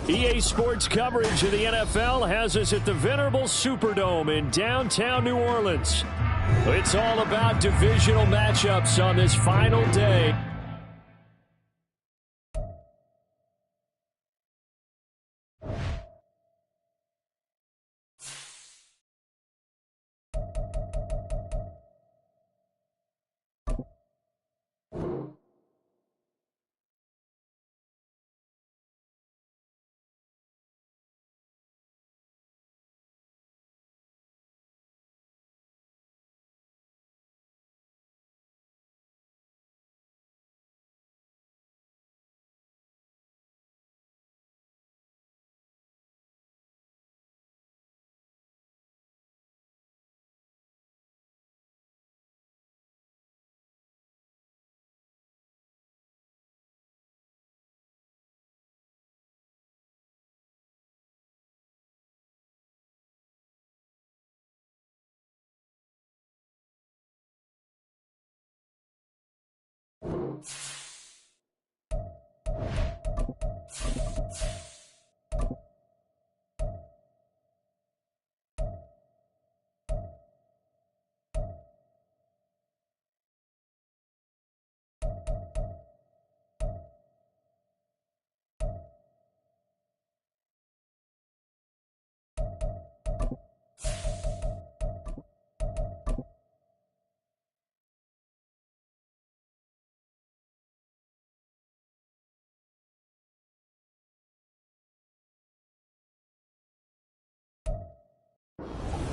EA Sports coverage of the NFL has us at the venerable Superdome in downtown New Orleans. It's all about divisional matchups on this final day.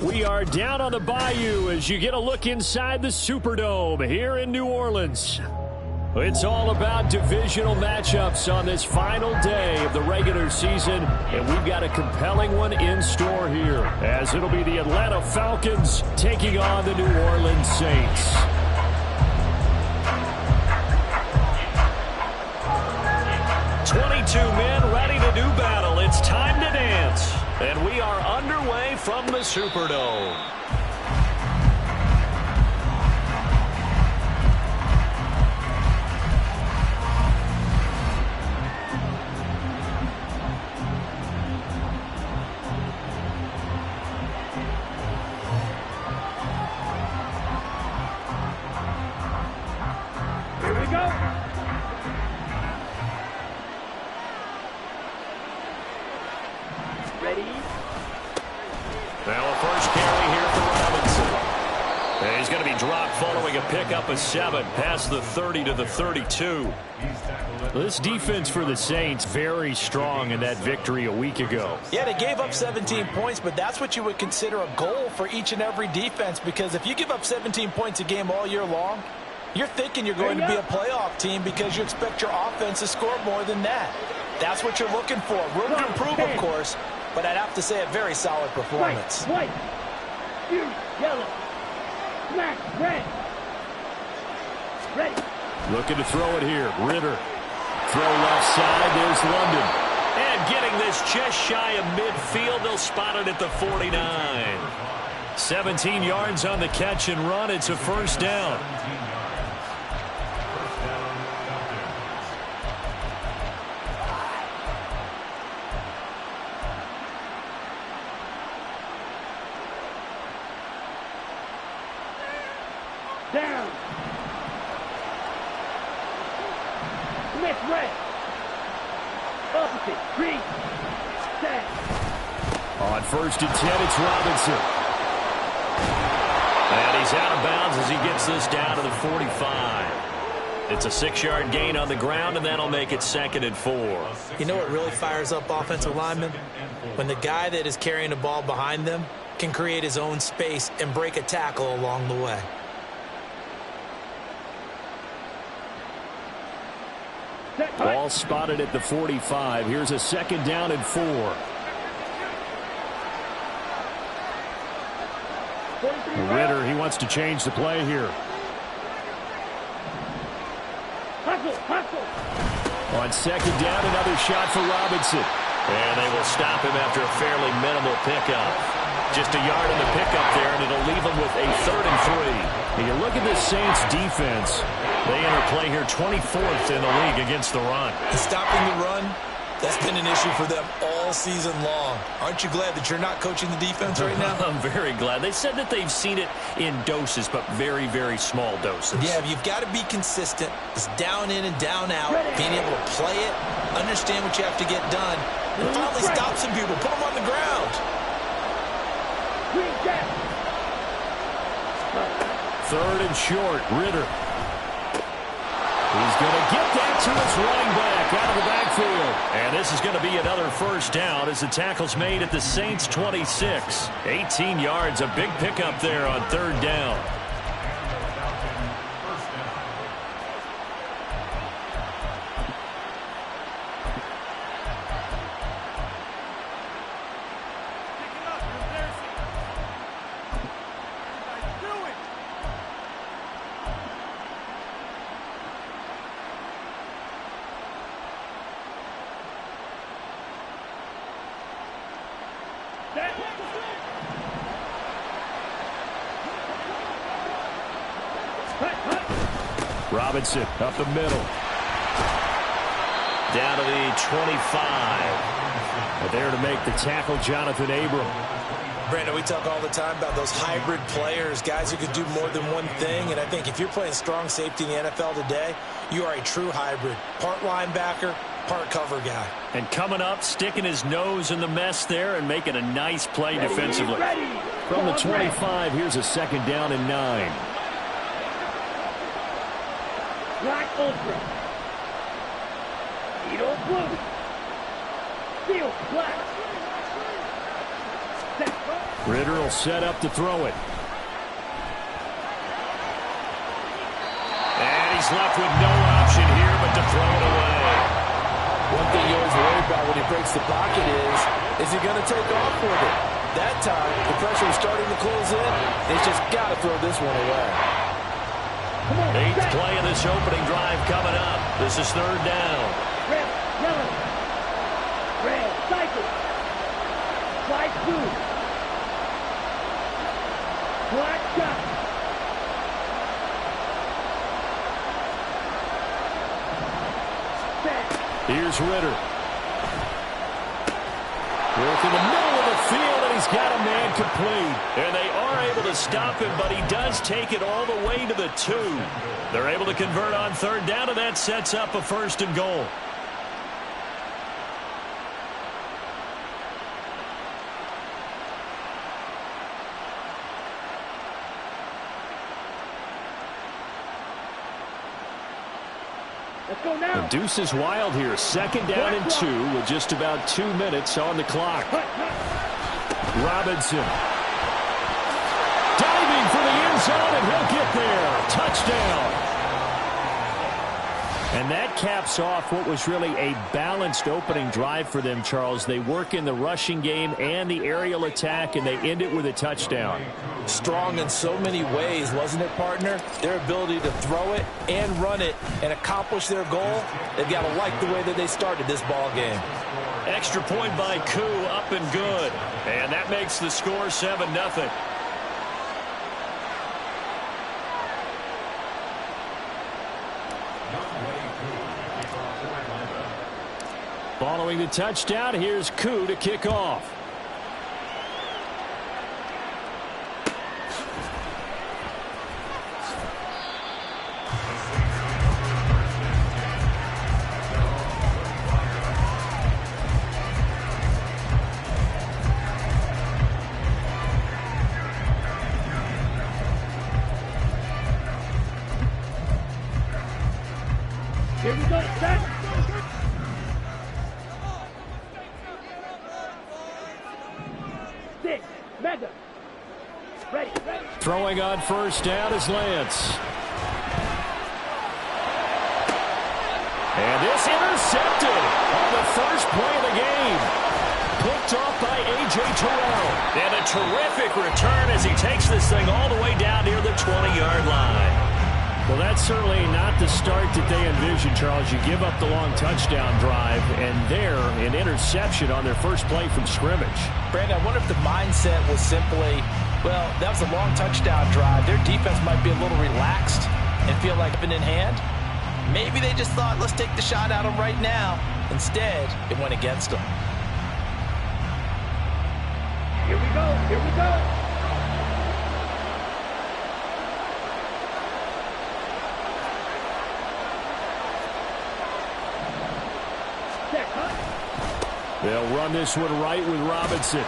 We are down on the bayou as you get a look inside the Superdome here in New Orleans. It's all about divisional matchups on this final day of the regular season, and we've got a compelling one in store here, as it'll be the Atlanta Falcons taking on the New Orleans Saints. "22 men ready to do battle. It's time to dance." And we are underway from the Superdome. Here we go. Ready? Now a first carry here for Robinson. And he's going to be dropped following a pickup of 7 past the 30 to the 32. This defense for the Saints very strong in that victory a week ago. Yeah, they gave up 17 points, but that's what you would consider a goal for each and every defense, because if you give up 17 points a game all year long, you're thinking you're going to be a playoff team because you expect your offense to score more than that. That's what you're looking for. Room to improve, of course, but I'd have to say a very solid performance. White, blue, yellow, black, red. Ready. Looking to throw it here. Ritter. Throw left side. There's London. And getting this just shy of midfield. They'll spot it at the 49. 17 yards on the catch and run. It's a first down. Down. Smith red. Opposite. Green. Set. On 1st and 10, it's Robinson. And he's out of bounds as he gets this down to the 45. It's a 6-yard gain on the ground, and that'll make it 2nd and 4. You know what really fires up offensive linemen? When the guy that is carrying the ball behind them can create his own space and break a tackle along the way. Ball spotted at the 45. Here's a 2nd down and 4. Ritter, he wants to change the play here. On 2nd down, another shot for Robinson. And they will stop him after a fairly minimal pickup. Just a yard in the pickup there, and it'll leave him with a 3rd and 3. And you look at the Saints defense. They enter play here 24th in the league against the run. Stopping the run, that's been an issue for them all season long. Aren't you glad that you're not coaching the defense right now? I'm very glad. They said that they've seen it in doses, but very, very small doses. Yeah, you've got to be consistent. It's down in and down out, being able to play it, understand what you have to get done, and finally stop some people, put them on the ground. 3rd and short, Ritter. He's going to get that to his running back out of the backfield. And this is going to be another 1st down as the tackle's made at the Saints' 26. 18 yards, a big pickup there on 3rd down. Robinson up the middle. Down to the 25. But there to make the tackle, Jonathan Abram. Brandon, we talk all the time about those hybrid players, guys who can do more than one thing. And I think if you're playing strong safety in the NFL today, you are a true hybrid. Part linebacker, part cover guy. And coming up, sticking his nose in the mess there and making a nice play defensively. From the 25, here's a 2nd down and 9. Black Ultra. Edo Blue. Steel Black. Ritter will set up to throw it. And he's left with no option here but to throw it away. One thing you always worry about when he breaks the pocket is he going to take off with it? That time, the pressure was starting to close in. He's just got to throw this one away. 8th play of this opening drive coming up. This is 3rd down. Red, yellow. Red, cycle. White, blue. Black, shot. Here's Ritter. Work in the middle of the field, and he's got a man complete. And they are able to stop him, but he does take it all the way to the 2. They're able to convert on 3rd down, and that sets up a 1st and goal. Let's go now. The deuce is wild here. 2nd down and 2 with just about 2 minutes on the clock. Robinson. Diving for the end zone, and he'll get there. Touchdown. And that caps off what was really a balanced opening drive for them, Charles. They work in the rushing game and the aerial attack, and they end it with a touchdown. Strong in so many ways, wasn't it, partner? Their ability to throw it and run it and accomplish their goal, they've got to like the way that they started this ball game. Extra point by Koo, up and good. And that makes the score 7-0. Following the touchdown, here's Koo to kick off. Here we go, set. Six, mega. Ready, ready. Throwing on 1st down is Lance. And this intercepted on the first play of the game. Picked off by A.J. Terrell. And a terrific return as he takes this thing all the way down near the 20-yard line. Well, that's certainly not the start that they envisioned, Charles. You give up the long touchdown drive, and there, an interception on their first play from scrimmage. Brandon, I wonder if the mindset was simply, well, that was a long touchdown drive. Their defense might be a little relaxed and feel like it's been in hand. Maybe they just thought, let's take the shot at them right now. Instead, it went against them. Here we go. Here we go. They'll run this one right with Robinson.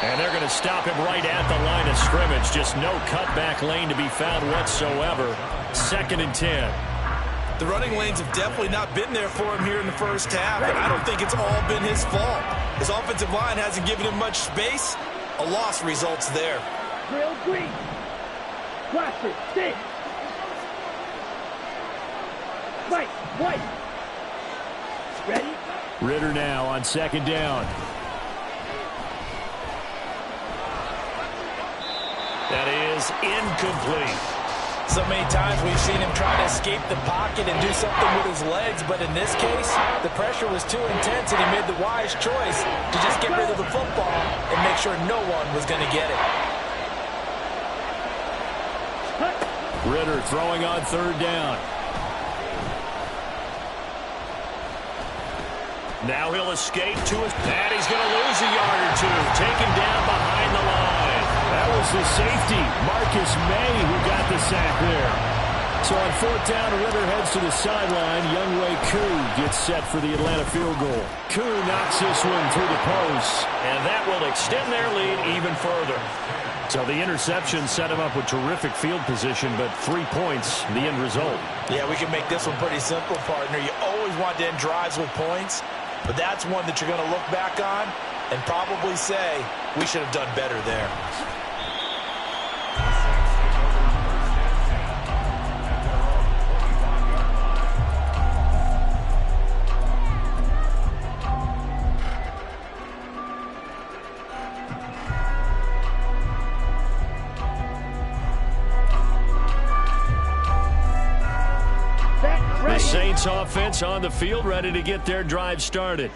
And they're going to stop him right at the line of scrimmage. Just no cutback lane to be found whatsoever. 2nd and 10. The running lanes have definitely not been there for him here in the first half, and I don't think it's all been his fault. His offensive line hasn't given him much space. A loss results there. Drill green. Blaster, stay. Right, white. Ready? Ritter now on 2nd down. That is incomplete. So many times we've seen him try to escape the pocket and do something with his legs, but in this case, the pressure was too intense and he made the wise choice to just get rid of the football and make sure no one was going to get it. Ritter throwing on 3rd down. Now he'll escape to his pad. He's going to lose a yard or two. Taken down behind the line. That was the safety, Marcus May, who got the sack there. So on 4th down, Ritter heads to the sideline. Younghoe Koo gets set for the Atlanta field goal. Koo knocks this one through the post. And that will extend their lead even further. So the interception set him up with terrific field position, but 3 points, the end result. Yeah, we can make this one pretty simple, partner. You always want to end drives with points, but that's one that you're going to look back on and probably say, we should have done better there. Saints offense on the field, ready to get their drive started.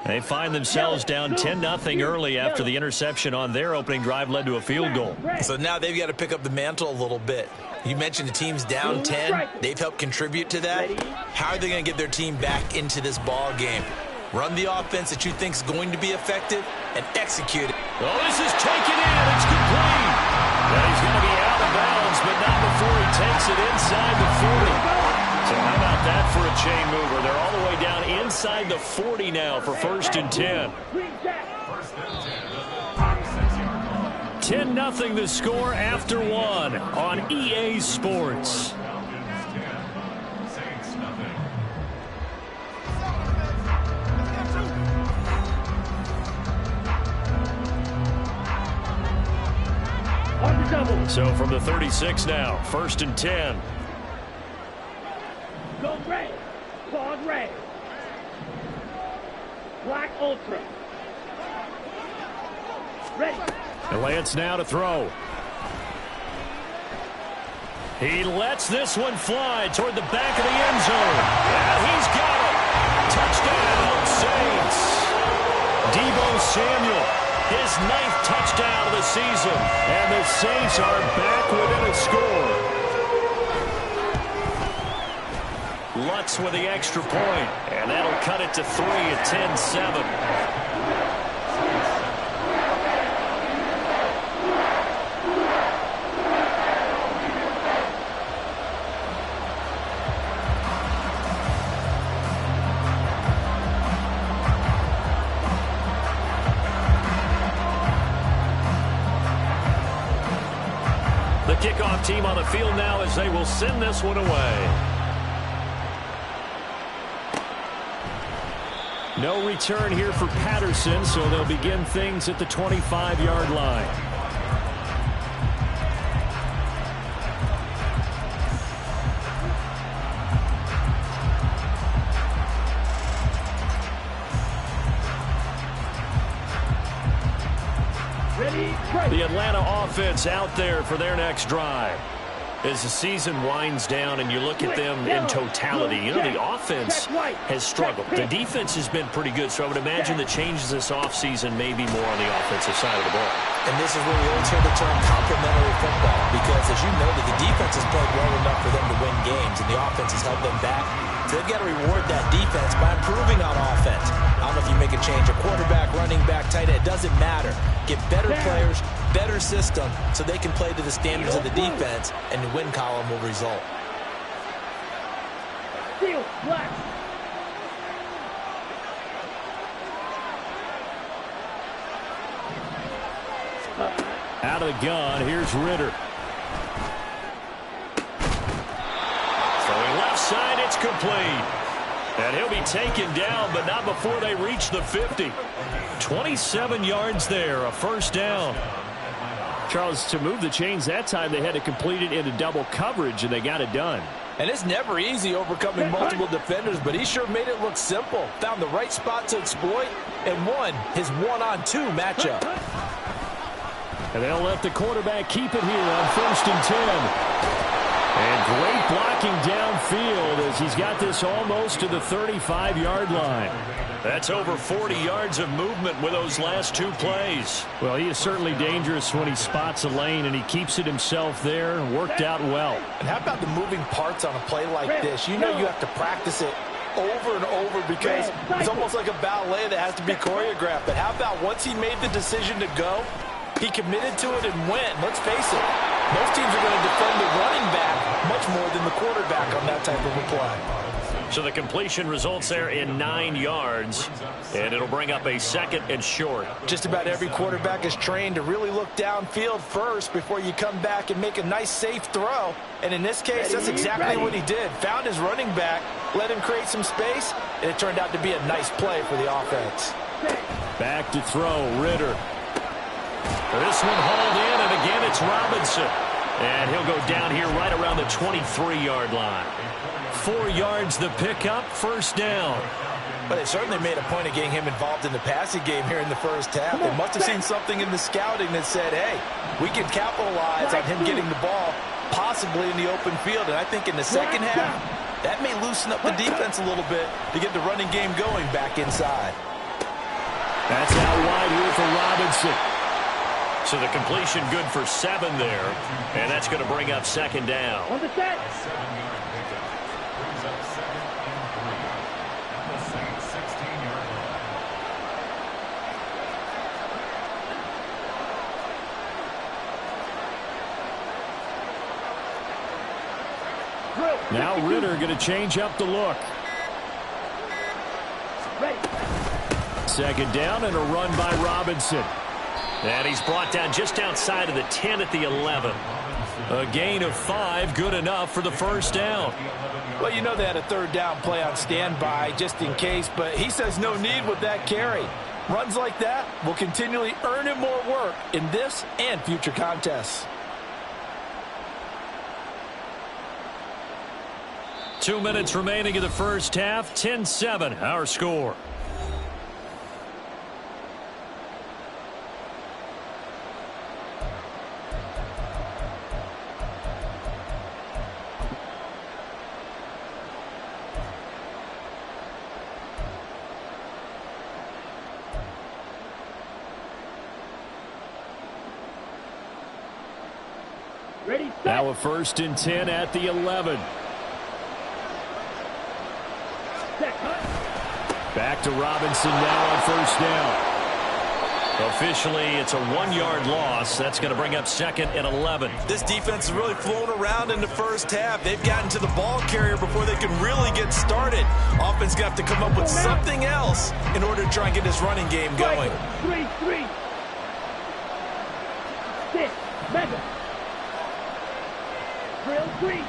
They find themselves down 10-0 early after the interception on their opening drive led to a field goal. So now they've got to pick up the mantle a little bit. You mentioned the team's down 10. They've helped contribute to that. How are they going to get their team back into this ball game? Run the offense that you think is going to be effective and execute it. Oh, this is taken in. It's complete. Well, he's going to be out of bounds, but not before he takes it inside the 40. So how about that for a chain mover? They're all the way down inside the 40 now for 1st and 10. 10-0 the score after 1 on EA Sports. So from the 36 now, 1st and 10. Go red. Quad red. Black ultra. Ready. And Lance now to throw. He lets this one fly toward the back of the end zone. And he's got it. Touchdown, Saints. Deebo Samuel, his 9th touchdown of the season. And the Saints are back within a score. Lutz with the extra point, and that'll cut it to 3 at 10-7. The kickoff team on the field now as they will send this one away. No return here for Patterson, so they'll begin things at the 25-yard line. Ready, strike. The Atlanta offense out there for their next drive. As the season winds down and you look at them in totality, you know, the offense has struggled. The defense has been pretty good, so I would imagine the changes this offseason may be more on the offensive side of the ball. And this is where we always hear the term complementary football, because as you know, the defense has played well enough for them to win games, and the offense has held them back. So they've got to reward that defense by improving on offense. I don't know if you make a change, a quarterback, running back, tight end, it doesn't matter. Get better players, better system, so they can play to the standards of the defense, and the win column will result. Steel, black. Out of the gun, here's Ritter. Throwing left side, it's complete. And he'll be taken down, but not before they reach the 50. 27 yards there, a first down. Charles, to move the chains that time, they had to complete it into double coverage, and they got it done. And it's never easy overcoming multiple defenders, but he sure made it look simple. Found the right spot to exploit and won his one-on-two matchup. And they'll let the quarterback keep it here on 1st and 10. And great blocking downfield as he's got this almost to the 35-yard line. That's over 40 yards of movement with those last two plays. Well, he is certainly dangerous when he spots a lane, and he keeps it himself there. Worked out well. And how about the moving parts on a play like this? You know you have to practice it over and over because it's almost like a ballet that has to be choreographed. But how about once he made the decision to go, he committed to it and went. Let's face it, most teams are going to defend the running back much more than the quarterback on that type of a play. So the completion results there in 9 yards, and it'll bring up a 2nd and short. Just about every quarterback is trained to really look downfield first before you come back and make a nice, safe throw. And in this case, that's exactly what he did. Found his running back, let him create some space, and it turned out to be a nice play for the offense. Back to throw, Ritter. This one hauled in, and again it's Robinson. And he'll go down here right around the 23-yard line. 4 yards the pickup, first down. But they certainly made a point of getting him involved in the passing game here in the first half. They must have seen something in the scouting that said, hey, we can capitalize on him getting the ball possibly in the open field. And I think in the second half, that may loosen up the defense a little bit to get the running game going back inside. That's out wide here for Robinson. So the completion good for 7 there, and that's going to bring up 2nd down. On the set. Now Ritter going to change up the look. Ready. 2nd down and a run by Robinson. And he's brought down just outside of the 10 at the 11. A gain of 5, good enough for the first down. Well, you know they had a 3rd down play on standby just in case, but he says no need with that carry. Runs like that will continually earn him more work in this and future contests. 2 minutes remaining in the first half, 10-7, our score. Ready, set. Now a 1st and 10 at the 11. Set, cut. Back to Robinson now on 1st down. Officially, it's a 1-yard loss. That's going to bring up 2nd and 11. This defense is really flown around in the first half. They've gotten to the ball carrier before they can really get started. Offense going to have to come up with something else in order to try and get this running game going. 3-3. 6. Mega. Drill 3.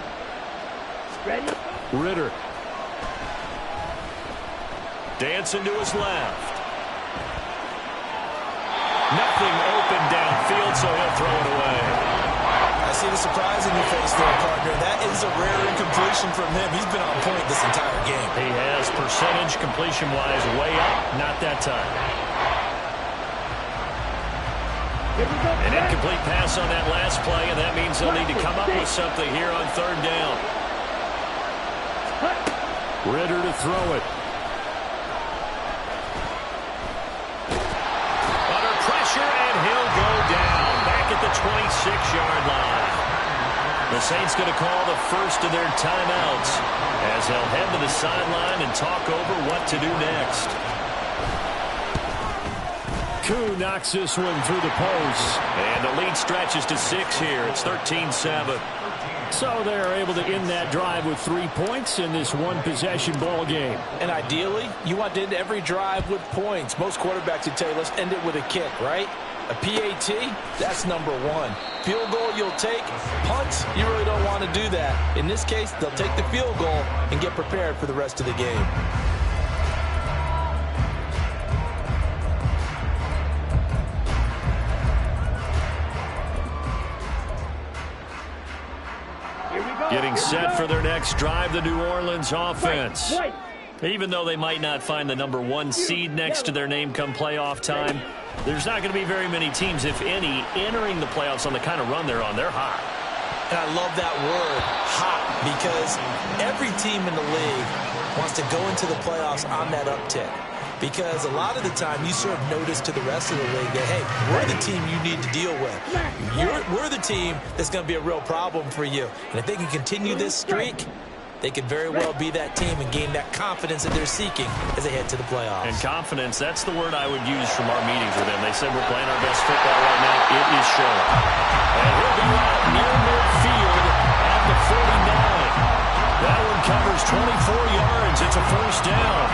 Ready. Ritter. Dancing to his left. Nothing open downfield, so he'll throw it away. I see the surprise in your face there, partner. That is a rare incompletion from him. He's been on point this entire game. He has percentage completion-wise way up. Not that time. An incomplete pass on that last play, and that means they'll need to come up with something here on third down. Ritter to throw it. Under pressure, and he'll go down back at the 26-yard line. The Saints going to call the first of their timeouts as they'll head to the sideline and talk over what to do next. Koo knocks this one through the post. And the lead stretches to 6 here. It's 13-7. So they're able to end that drive with 3 points in this one-possession ball game. And ideally, you want to end every drive with points. Most quarterbacks would tell you, let's end it with a kick, right? A PAT, that's number 1. Field goal you'll take. Punts, you really don't want to do that. In this case, they'll take the field goal and get prepared for the rest of the game. Getting set for their next drive, the New Orleans offense. Even though they might not find the number 1 seed next to their name come playoff time, there's not going to be very many teams, if any, entering the playoffs on the kind of run they're on. They're hot. And I love that word, hot, because every team in the league wants to go into the playoffs on that uptick. Because a lot of the time you serve notice to the rest of the league that, hey, we're the team you need to deal with. We're the team that's going to be a real problem for you. And if they can continue this streak, they could very well be that team and gain that confidence that they're seeking as they head to the playoffs. And confidence, that's the word I would use from our meetings with them. They said we're playing our best football right now. It is showing. And he'll be out near midfield at the 49. That one covers 24 yards. It's a first down.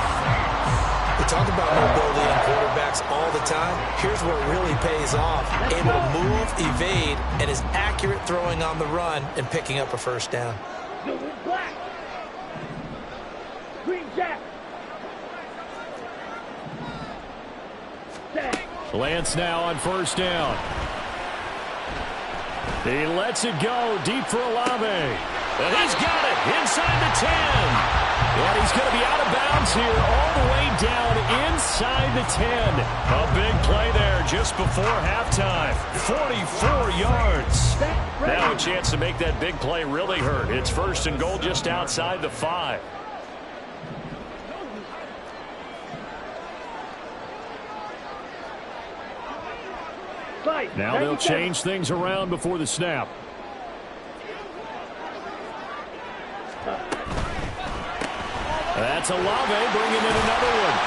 We talk about mobility in quarterbacks all the time. Here's where it really pays off. Able to move, evade, and is accurate throwing on the run and picking up a first down. Black. Green Jack. Lance now on first down. He lets it go deep for Olave. And he's got it inside the 10. And he's going to be out of bounds here all the way down inside the 10. A big play there just before halftime. 44 yards. Now a chance to make that big play really hurt. It's first and goal just outside the 5. Now they'll change things around before the snap. That's Olave bringing in another one.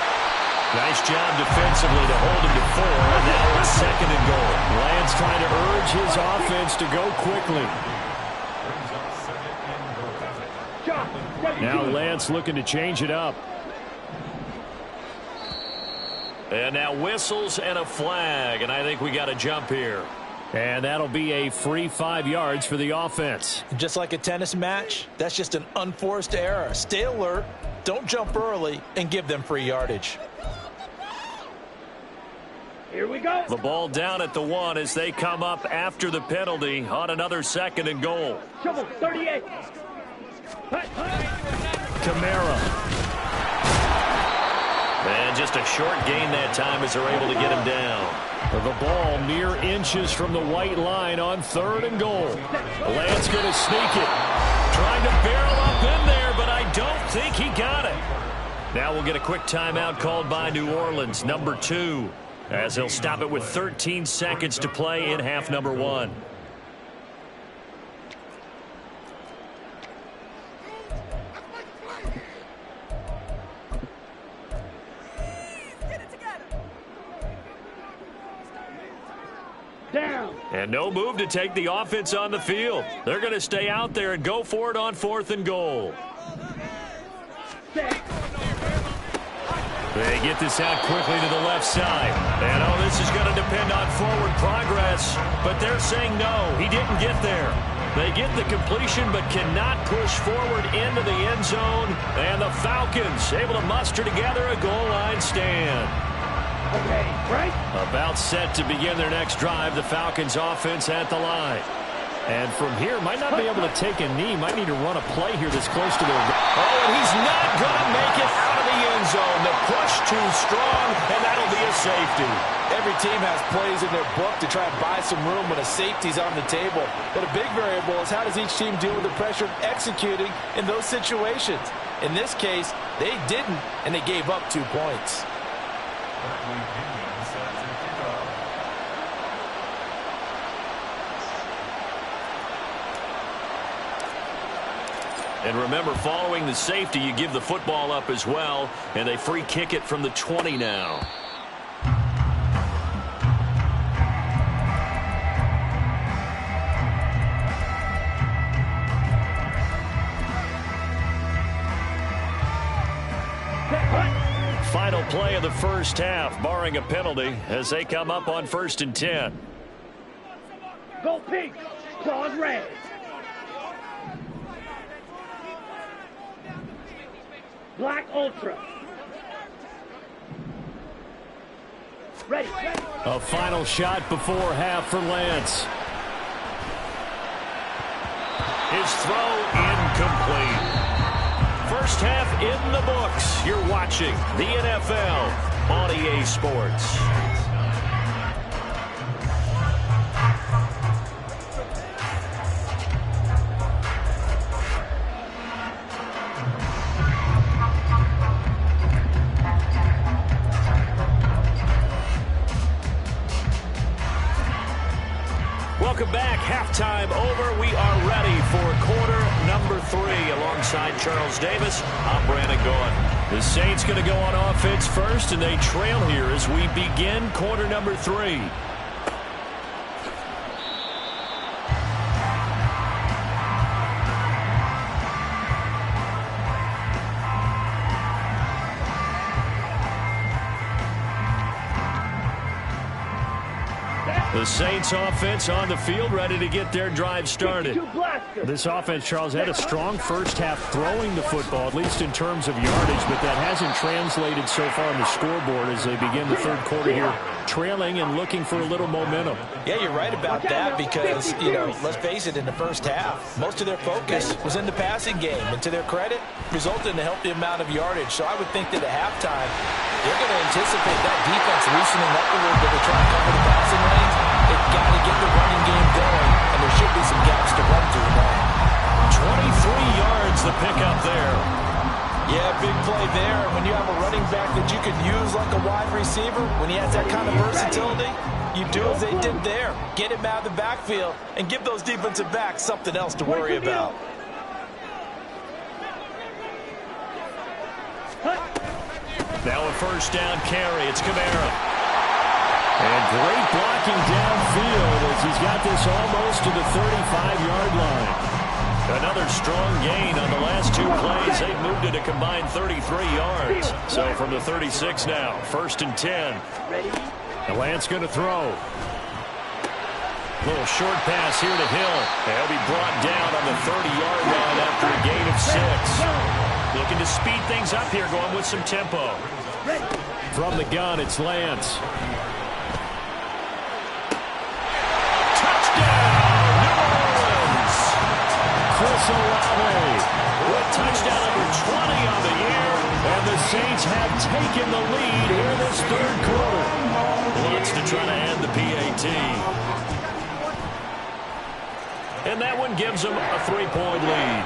Nice job defensively to hold him to 4. And now it's second and goal. Lance trying to urge his offense to go quickly. Now Lance looking to change it up. And now whistles and a flag. And I think we got a jump here. And that'll be a free 5 yards for the offense. Just like a tennis match, that's just an unforced error. Stay alert, don't jump early, and give them free yardage. Here we go. The ball down at the 1 as they come up after the penalty on another second and goal. Trouble, 38. Kamara. And just a short gain that time as they're able to get him down. The ball mere inches from the white line on third and goal. Lance going to sneak it. Trying to barrel up in there, but I don't think he got it. Now we'll get a quick timeout called by New Orleans, number 2, as they'll stop it with 13 seconds to play in half number 1. And no move to take the offense on the field. They're going to stay out there and go for it on 4th and goal. They get this out quickly to the left side. And, oh, this is going to depend on forward progress. But they're saying no, he didn't get there. They get the completion but cannot push forward into the end zone. And the Falcons able to muster together a goal line stand. Okay, right. About set to begin their next drive. The Falcons offense at the line. And from here, might not be able to take a knee. Might need to run a play here that's close to their goal. Oh, and he's not going to make it out of the end zone. The push too strong, and that'll be a safety. Every team has plays in their book to try and buy some room when a safety's on the table. But a big variable is how does each team deal with the pressure of executing in those situations. In this case, they didn't, and they gave up 2 points. And remember, following the safety, you give the football up as well, and they free kick it from the 20 now. Final play of the first half, barring a penalty, as they come up on 1st and 10. Go pink. Claws red. Black Ultra. Ready. A final shot before half for Lance. His throw incomplete. First half in the books. You're watching the NFL on EA Sports. Welcome back. Halftime over. We are ready for quarter number 3. Alongside Charles Davis, I'm Brandon Gaughan. The Saints going to go on offense first, and they trail here as we begin quarter number 3. The Saints offense on the field, ready to get their drive started. This offense, Charles, had a strong first half throwing the football, at least in terms of yardage, but that hasn't translated so far on the scoreboard as they begin the third quarter here, trailing and looking for a little momentum. Yeah, you're right about that because, let's face it, in the first half, most of their focus was in the passing game, and to their credit, resulted in a healthy amount of yardage. So I would think that at halftime, they're going to anticipate that defense loosening up a little bit to try and cover the passing lanes. They've got to get the running game going, and there should be some gaps to run through now. 23 yards the pickup there. Yeah, big play there. And when you have a running back that you could use like a wide receiver, when he has that kind of versatility, you do as they did there. Get him out of the backfield and give those defensive backs something else to worry about. Now a first down carry. It's Kamara. And great blocking downfield as he's got this almost to the 35-yard line. Another strong gain on the last 2 plays. They've moved it a combined 33 yards. So from the 36 now, 1st and 10. And Lance going to throw. Little short pass here to Hill. He'll be brought down on the 30-yard line after a gain of 6. Looking to speed things up here, going with some tempo. From the gun, it's Lance. Chris Ewww with touchdown number 20 on the year, and the Saints have taken the lead here in this third quarter. Wants to try to end the PAT. And that one gives them a 3-point lead.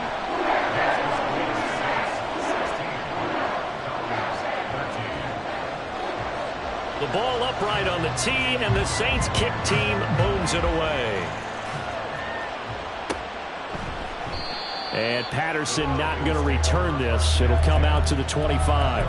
The ball upright on the tee, and the Saints kick team booms it away. And Patterson not going to return this. It'll come out to the 25.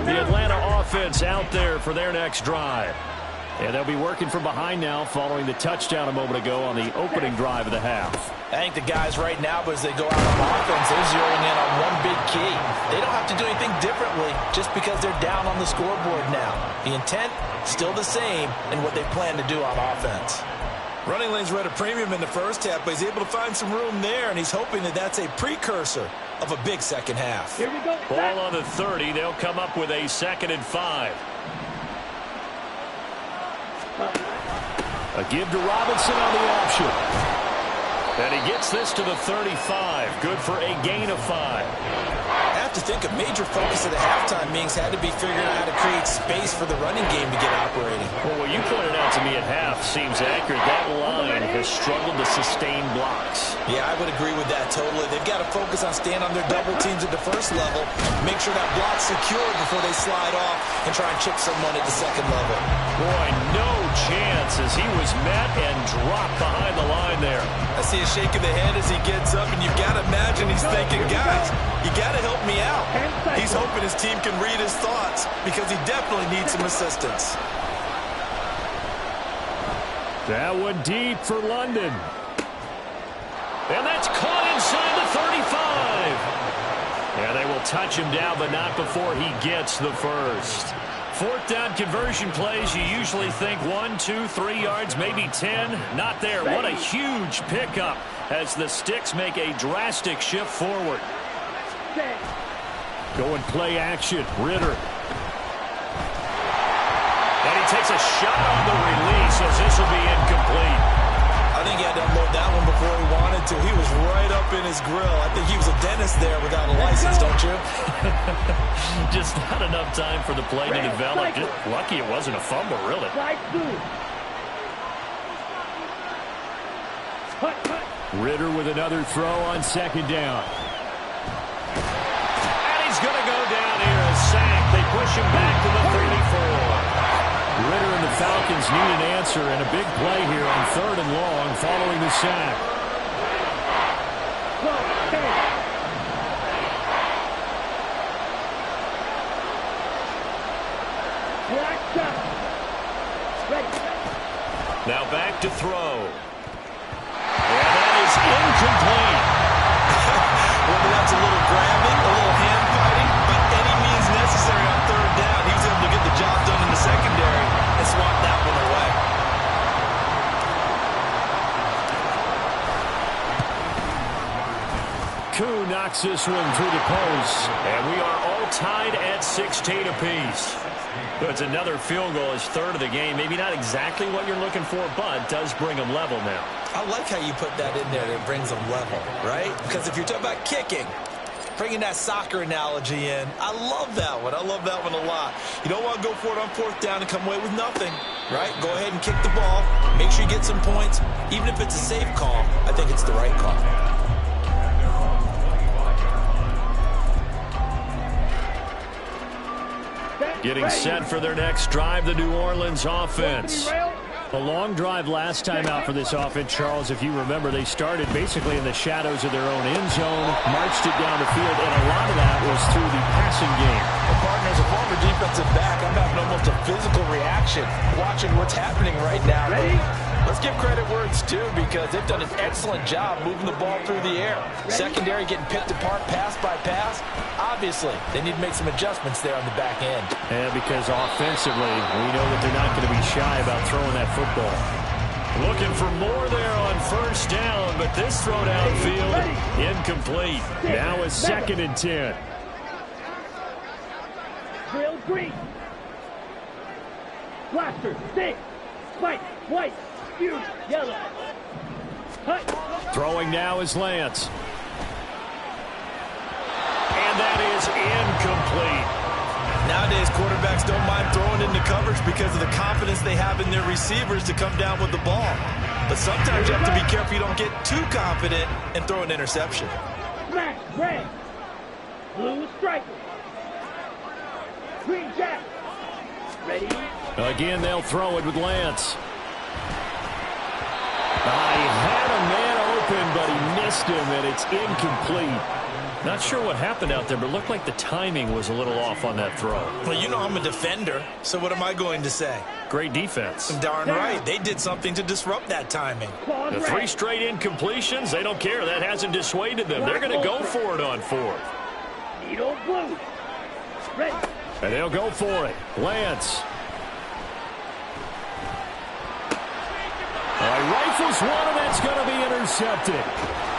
The Atlanta offense out there for their next drive. And they'll be working from behind now following the touchdown a moment ago on the opening drive of the half. I think the guys right now, as they go out on offense, they're zeroing in on one big key. They don't have to do anything differently just because they're down on the scoreboard now. The intent, still the same in what they plan to do on offense. Running lanes were at a premium in the first half, but he's able to find some room there, and he's hoping that that's a precursor of a big second half. Here we go. Ball on the 30. They'll come up with a 2nd and 5. A give to Robinson on the option. And he gets this to the 35. Good for a gain of 5. I have to think a major focus at the halftime meetings had to be figuring out how to create space for the running game to get operating. Well, what you pointed out to me at half seems accurate. That line has struggled to sustain blocks. Yeah, I would agree with that totally. They've got to focus on staying on their double teams at the first level, make sure that block's secured before they slide off and try and chip someone at the second level. Boy, no chance as he was met and dropped behind the line there. I see a shake of the head as he gets up, and you've got to imagine he's thinking, guys, you got to help me out. He's hoping his team can read his thoughts because he definitely needs some assistance. That one deep for London. And that's caught inside the 35. Yeah, they will touch him down, but not before he gets the first. 4th down conversion plays, you usually think 1, 2, 3 yards, maybe 10. Not there. What a huge pickup as the Sticks make a drastic shift forward. Going play action. Ritter. And he takes a shot on the release as this will be incomplete. I think he had to unload that one before he wanted to. He was right up in his grill. I think he was a dentist there without a license, don't you? Just not enough time for the play to develop. Just lucky it wasn't a fumble, really. Ritter with another throw on 2nd down. And he's going to go down here. A sack. They push him back to the 34. Ritter and the Falcons need an answer and a big play here on 3rd and long following the sack. Now back to throw. And that is incomplete. Whether that's a little grabbing, a little hand fighting, but any means necessary on 3rd down, he was able to get the job done in the secondary and swat that one away. Koo knocks this one through the post, and we are all tied at 16 apiece. It's another field goal, his 3rd of the game. Maybe not exactly what you're looking for, but does bring them level now. I like how you put that in there. That brings them level, right? Because if you're talking about kicking, bringing that soccer analogy in, I love that one. I love that one a lot. You don't want to go for it on 4th down and come away with nothing, right? Go ahead and kick the ball. Make sure you get some points. Even if it's a safe call, I think it's the right call. Getting set for their next drive, the New Orleans offense. A long drive last time out for this offense, Charles. If you remember, they started basically in the shadows of their own end zone, marched it down the field, and a lot of that was through the passing game. Well, partner, as a former defensive back, I'm having almost a physical reaction watching what's happening right now. Let's give credit where it's due because they've done an excellent job moving the ball through the air. Secondary getting picked apart pass by pass. Obviously, they need to make some adjustments there on the back end. Yeah, because offensively, we know that they're not going to be shy about throwing that football. Looking for more there on 1st down, but this throw downfield, incomplete. Now a 2nd and 10. Drill green. Blaster, stick, spike, white, fuse, yellow. Hut. Throwing now is Lance. And that is incomplete. Nowadays, quarterbacks don't mind throwing into coverage because of the confidence they have in their receivers to come down with the ball. But sometimes you have to be careful you don't get too confident and throw an interception. Smash, red. Blue striker. Green jack. Ready? Again, they'll throw it with Lance. He had a man open, but he missed him, and it's incomplete. Not sure what happened out there, but it looked like the timing was a little off on that throw. Well, you know I'm a defender, so what am I going to say? Great defense. Darn right. They did something to disrupt that timing. The 3 straight incompletions, they don't care. That hasn't dissuaded them. They're going to go for it on 4th. Needle blue. Ready. And they'll go for it. Lance. Right rifles one, and that's going to be intercepted.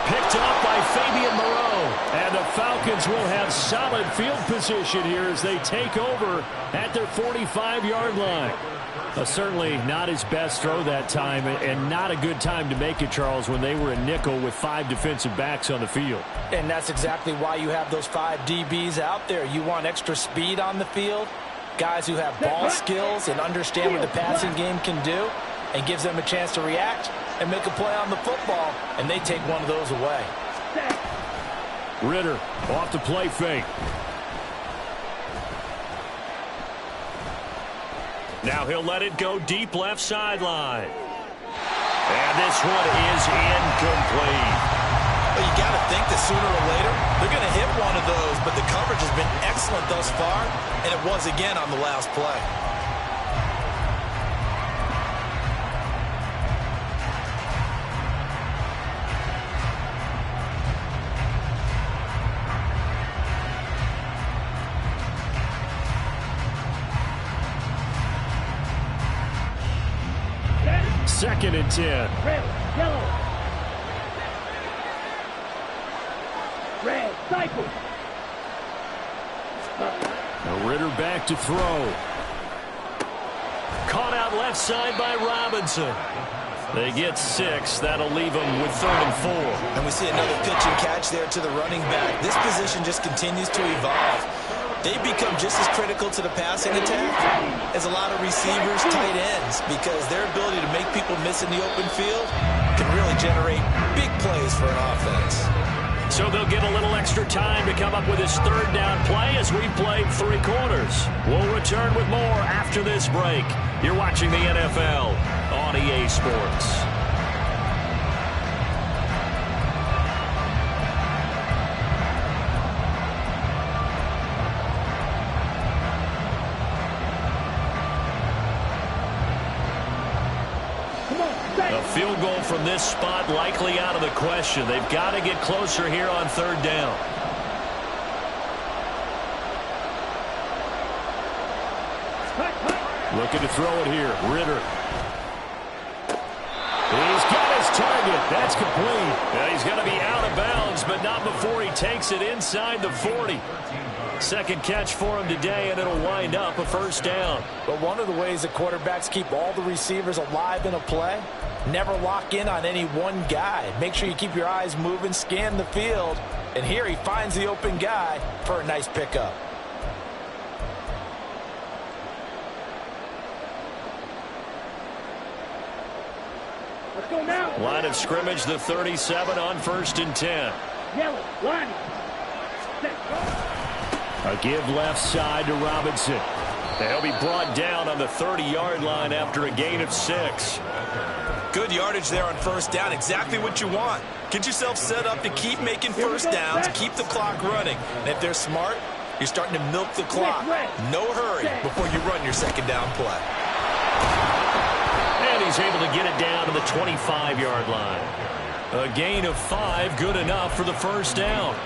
Picked off by Fabian Moreau. And the Falcons will have solid field position here as they take over at their 45-yard line. Certainly not his best throw that time, and not a good time to make it, Charles, when they were a nickel with 5 defensive backs on the field. And that's exactly why you have those 5 DBs out there. You want extra speed on the field, guys who have ball skills and understand what the passing game can do, and gives them a chance to react and make a play on the football, and they take one of those away. Ritter off the play fake. Now he'll let it go deep left sideline. And this one is incomplete. Well, you got to think that sooner or later they're going to hit one of those, but the coverage has been excellent thus far, and it was again on the last play. Second and 10. Red, yellow. Red, cycle. Ritter back to throw. Caught out left side by Robinson. They get 6. That'll leave them with 3rd and 4. And we see another pitch and catch there to the running back. This position just continues to evolve. They become just as critical to the passing attack as a lot of receivers, tight ends, because their ability to make people miss in the open field can really generate big plays for an offense. So they'll get a little extra time to come up with his 3rd down play as we've played 3 quarters. We'll return with more after this break. You're watching the NFL on EA Sports. A field goal from this spot likely out of the question. They've got to get closer here on 3rd down. Looking to throw it here. Ritter. He's got his target. That's complete. Now he's going to be out of bounds, but not before he takes it inside the 40. Second catch for him today, and it'll wind up a 1st down. But one of the ways that quarterbacks keep all the receivers alive in a play, never lock in on any one guy. Make sure you keep your eyes moving, scan the field, and here he finds the open guy for a nice pickup. Let's go now. Line of scrimmage, the 37 on 1st and 10. Yellow, line. Set. A give left side to Robinson. He'll be brought down on the 30-yard line after a gain of 6. Good yardage there on 1st down. Exactly what you want. Get yourself set up to keep making 1st downs, keep the clock running. And if they're smart, you're starting to milk the clock. No hurry before you run your 2nd down play. And he's able to get it down to the 25-yard line. A gain of 5, good enough for the 1st down.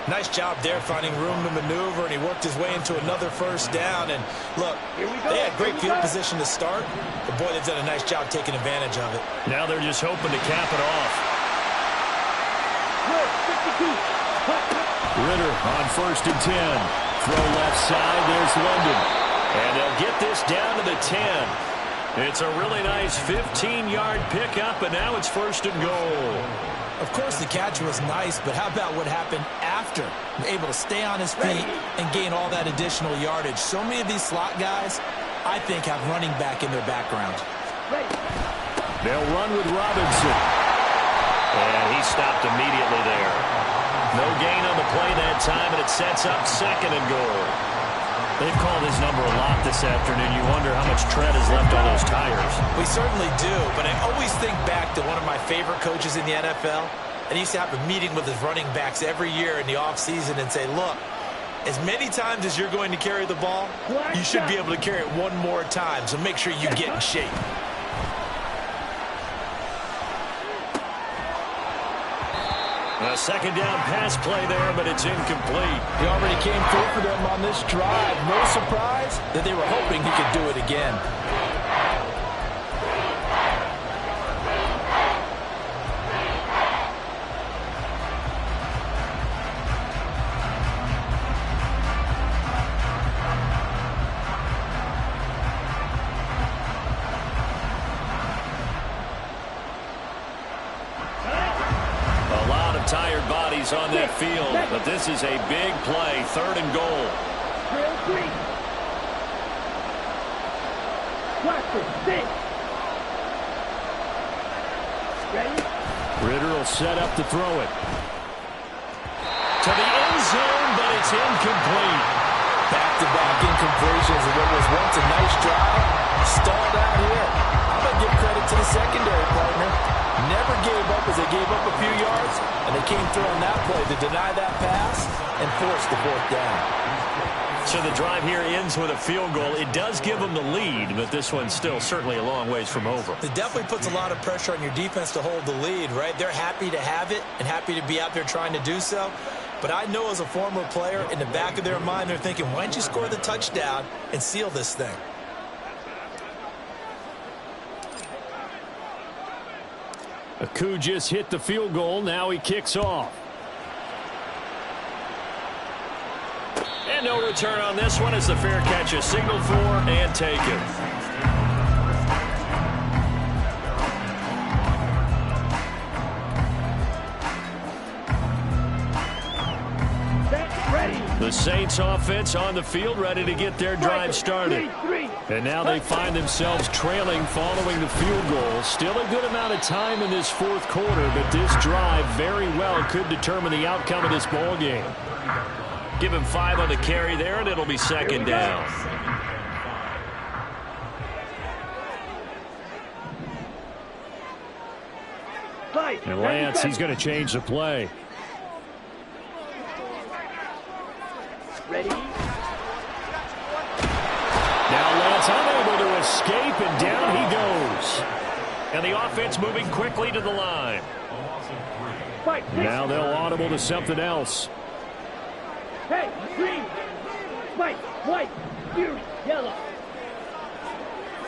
Nice job there finding room to maneuver, and he worked his way into another 1st down. And look, they had great field position to start, but boy, they've done a nice job taking advantage of it. Now they're just hoping to cap it off. Ritter on 1st and 10. Throw left side, there's London. And they'll get this down to the 10. It's a really nice 15-yard pickup, and now it's 1st and goal. Of course, the catch was nice, but how about what happened after? Able to stay on his feet and gain all that additional yardage. So many of these slot guys, I think, have running back in their background. They'll run with Robinson. And he stopped immediately there. No gain on the play that time, and it sets up 2nd and goal. They've called his number a lot this afternoon. You wonder how much tread is left on those tires. We certainly do, but I always think back to one of my favorite coaches in the NFL, and he used to have a meeting with his running backs every year in the offseason and say, look, as many times as you're going to carry the ball, you should be able to carry it one more time, so make sure you get in shape. A 2nd down pass play there, but it's incomplete. He already came through for them on this drive. No surprise that they were hoping he could do it again. bodies on that field, but this is a big play, 3rd and goal. Drill 3. Watch it. 6. Ready? Ritter will set up to throw it. To the end zone, but it's incomplete. Back-to-back incompletions of what was once a nice drive. Stalled out here. I'm going to give credit to the secondary partner. Never gave up as they gave up a few yards, and they came through on that play to deny that pass and force the 4th down. So the drive here ends with a field goal. It does give them the lead, but this one's still certainly a long ways from over. It definitely puts a lot of pressure on your defense to hold the lead, right? They're happy to have it and happy to be out there trying to do so. But I know as a former player, in the back of their mind, they're thinking, why don't you score the touchdown and seal this thing? Ewww just hit the field goal. Now he kicks off. And no return on this one as the fair catch is signaled for and taken. The Saints offense on the field, ready to get their drive started. And now they find themselves trailing following the field goal. Still a good amount of time in this 4th quarter, but this drive very well could determine the outcome of this ball game. Give him 5 on the carry there, and it'll be 2nd down. And Lance, he's going to change the play. Ready? Now Lance unable to escape, and down he goes. And the offense moving quickly to the line. Now they'll audible to something else. Hey, green, white, white, blue, yellow.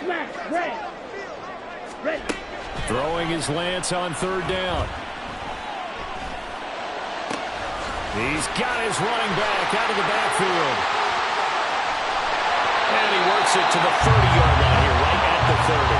Smash, red. Ready. Throwing his Lance on 3rd down. He's got his running back out of the backfield. And he works it to the 30-yard line here, right at the 30.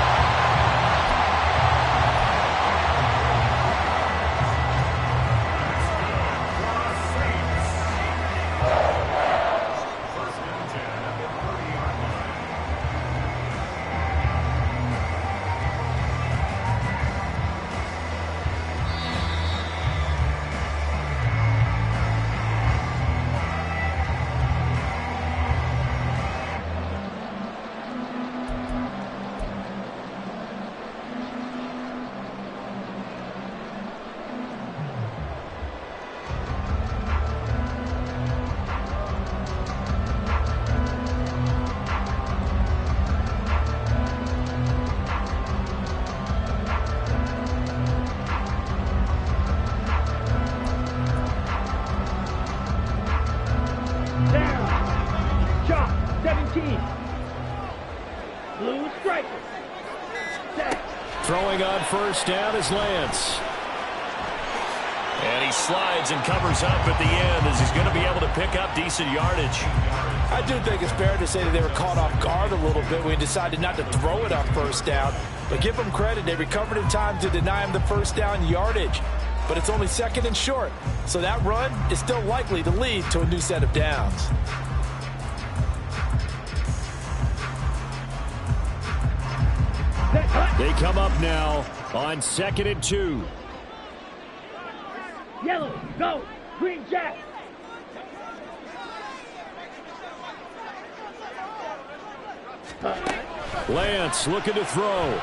Blue striker. Throwing on 1st down is Lance. And he slides and covers up at the end as he's going to be able to pick up decent yardage. I do think it's fair to say that they were caught off guard a little bit when he decided not to throw it on 1st down. But give them credit. They recovered in time to deny him the 1st down yardage. But it's only 2nd and short. So that run is still likely to lead to a new set of downs. They come up now on 2nd and 2. Yellow, go. Green jack. Lance looking to throw.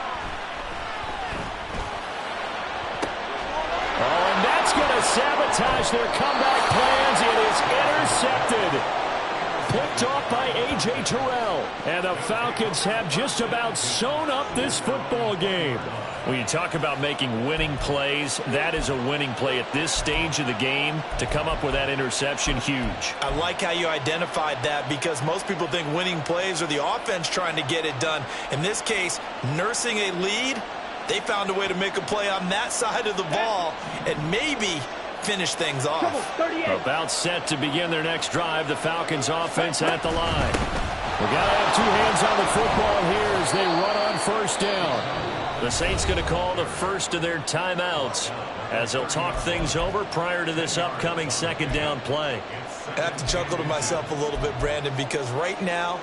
Oh, and that's going to sabotage their comeback plans. It is intercepted. Picked off by A.J. Terrell. And the Falcons have just about sewn up this football game. When you talk about making winning plays, that is a winning play at this stage of the game. To come up with that interception, huge. I like how you identified that, because most people think winning plays are the offense trying to get it done. In this case, nursing a lead, they found a way to make a play on that side of the ball and maybe finish things off. About set to begin their next drive. The Falcons offense at the line. We got to have two hands on the football here as they run on 1st down. The Saints going to call the first of their timeouts as they'll talk things over prior to this upcoming second down play. I have to chuckle to myself a little bit, Brandon, because right now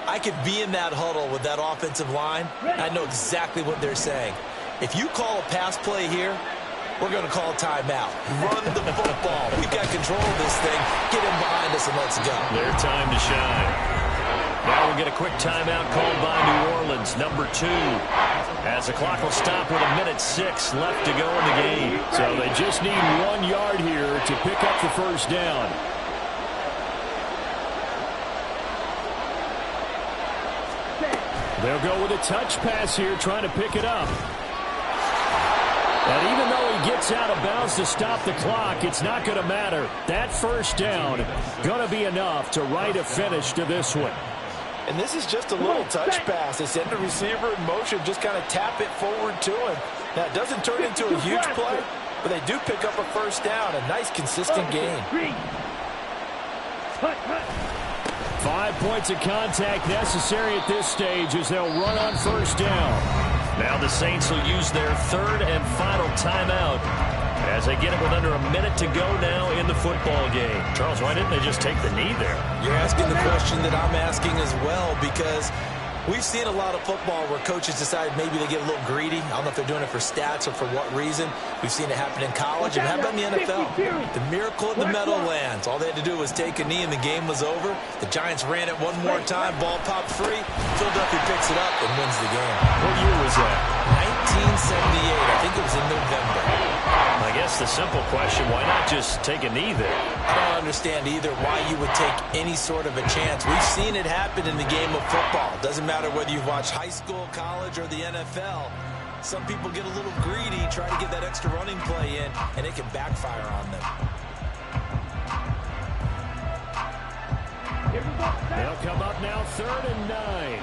I could be in that huddle with that offensive line. I know exactly what they're saying. If you call a pass play here, we're going to call a timeout. Run the football. We've got control of this thing. Get him behind us and let's go. Their time to shine. Now we'll get a quick timeout called by New Orleans, number 2. As the clock will stop with 1:06 left to go in the game. So they just need 1 yard here to pick up the first down. They'll go with a touch pass here, trying to pick it up. And even though he gets out of bounds to stop the clock, it's not going to matter. That first down going to be enough to write a finish to this one. And this is just a little touch pass. They send the receiver in motion, just kind of tap it forward to him. Now, it doesn't turn into a huge play, but they do pick up a first down. A nice, consistent gain. 5 points of contact necessary at this stage as they'll run on first down. Now the Saints will use their third and final timeout as they get it with under a minute to go now in the football game. Charles, why didn't they just take the knee there? You're asking the question that I'm asking as well, because we've seen a lot of football where coaches decide maybe they get a little greedy. I don't know if they're doing it for stats or for what reason. We've seen it happen in college, and how about in the NFL? The miracle in the Meadowlands. All they had to do was take a knee, and the game was over. The Giants ran it one more time. Ball popped free. Philadelphia picks it up and wins the game. What year was that? 1978. I think it was in November. I guess the simple question, why not just take a knee there? I don't understand either why you would take any sort of a chance. We've seen it happen in the game of football. Doesn't matter whether you've watched high school, college, or the NFL. Some people get a little greedy, try to get that extra running play in, and it can backfire on them. They'll come up now 3rd and 9.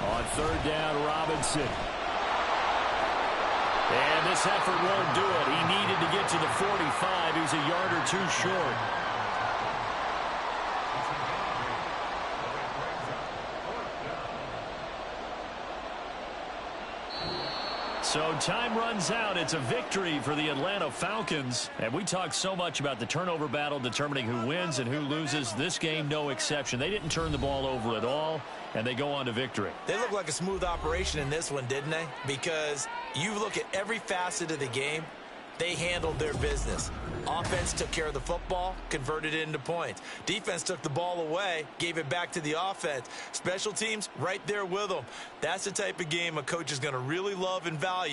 On 3rd down, Robinson. And this effort won't do it. He needed to get to the 45. He was a yard or 2 short. So time runs out. It's a victory for the Atlanta Falcons. And we talk so much about the turnover battle determining who wins and who loses. This game, no exception. They didn't turn the ball over at all, and they go on to victory. They look like a smooth operation in this one, didn't they? Because you look at every facet of the game, they handled their business. Offense took care of the football, converted it into points. Defense took the ball away, gave it back to the offense. Special teams, right there with them. That's the type of game a coach is going to really love and value.